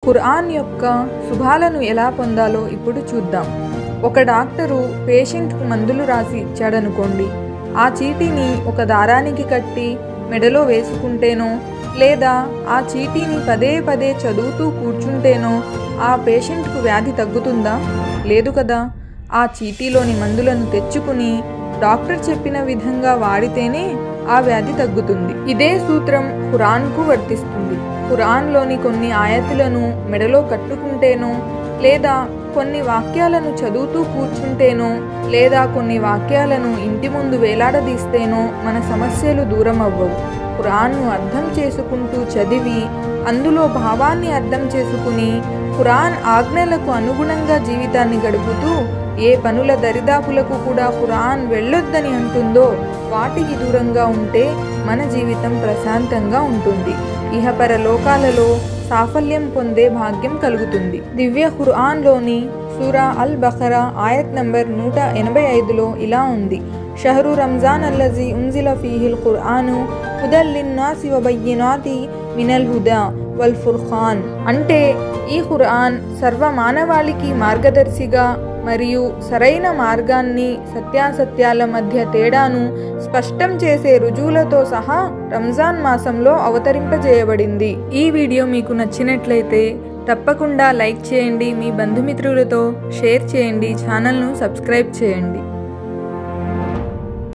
ఖురాన్ యొక్క శుభాలను ఎలా పొందాలో ఇప్పుడు చూద్దాం. ఒక డాక్టరు పేషెంట్కు మందులు రాసి ఇచ్చాడనుకోండి. ఆ చీటీని ఒక దారానికి కట్టి మెడలో వేసుకుంటేనో లేదా ఆ చీటీని పదే పదే చదువుతూ కూర్చుంటేనో ఆ పేషెంట్కు వ్యాధి తగ్గుతుందా? లేదు కదా. ఆ చీటీలోని మందులను తెచ్చుకుని డాక్టర్ చెప్పిన విధంగా వాడితేనే ఆ వ్యాధి తగ్గుతుంది. ఇదే సూత్రం ఖురాన్కు వర్తిస్తుంది. ఖురాన్లోని కొన్ని ఆయతులను మెడలో కట్టుకుంటేనో లేదా కొన్ని వాక్యాలను చదువుతూ కూర్చుంటేనో లేదా కొన్ని వాక్యాలను ఇంటి ముందు వేలాడదీస్తేనో మన సమస్యలు దూరం అవ్వవు. ఖురాన్ను అర్థం చేసుకుంటూ చదివి అందులో భావాన్ని అర్థం చేసుకుని ఖురాన్ ఆజ్ఞలకు అనుగుణంగా జీవితాన్ని గడుపుతూ ఏ పనుల దరిదాపులకు కూడా ఖురాన్ వెళ్ళొద్దని అంటుందో వాటికి దూరంగా ఉంటే మన జీవితం ప్రశాంతంగా ఉంటుంది. ఇహపర లోకాలలో సాఫల్యం పొందే భాగ్యం కలుగుతుంది. దివ్య ఖురాన్లోని సూరా అల్ బఖరా ఆయత్ నంబర్ 185లో ఇలా ఉంది: షహరు రంజాన్ అల్లజీ ఉన్జిల ఫీహిల్ ఖురాను హుదల్ లిన్నాసి వబయ్యినాతి మినల్ హుదా వల్ ఫుర్ఖాన్. అంటే ఈ ఖురాన్ సర్వ మానవాళికి మార్గదర్శిగా మరియు సరైన మార్గాన్ని సత్యాసత్యాల మధ్య తేడాను స్పష్టం చేసే రుజువులతో సహా రంజాన్ మాసంలో అవతరింపజేయబడింది. ఈ వీడియో మీకు నచ్చినట్లయితే తప్పకుండా లైక్ చేయండి, మీ బంధుమిత్రులతో షేర్ చేయండి, ఛానల్ను సబ్స్క్రైబ్ చేయండి.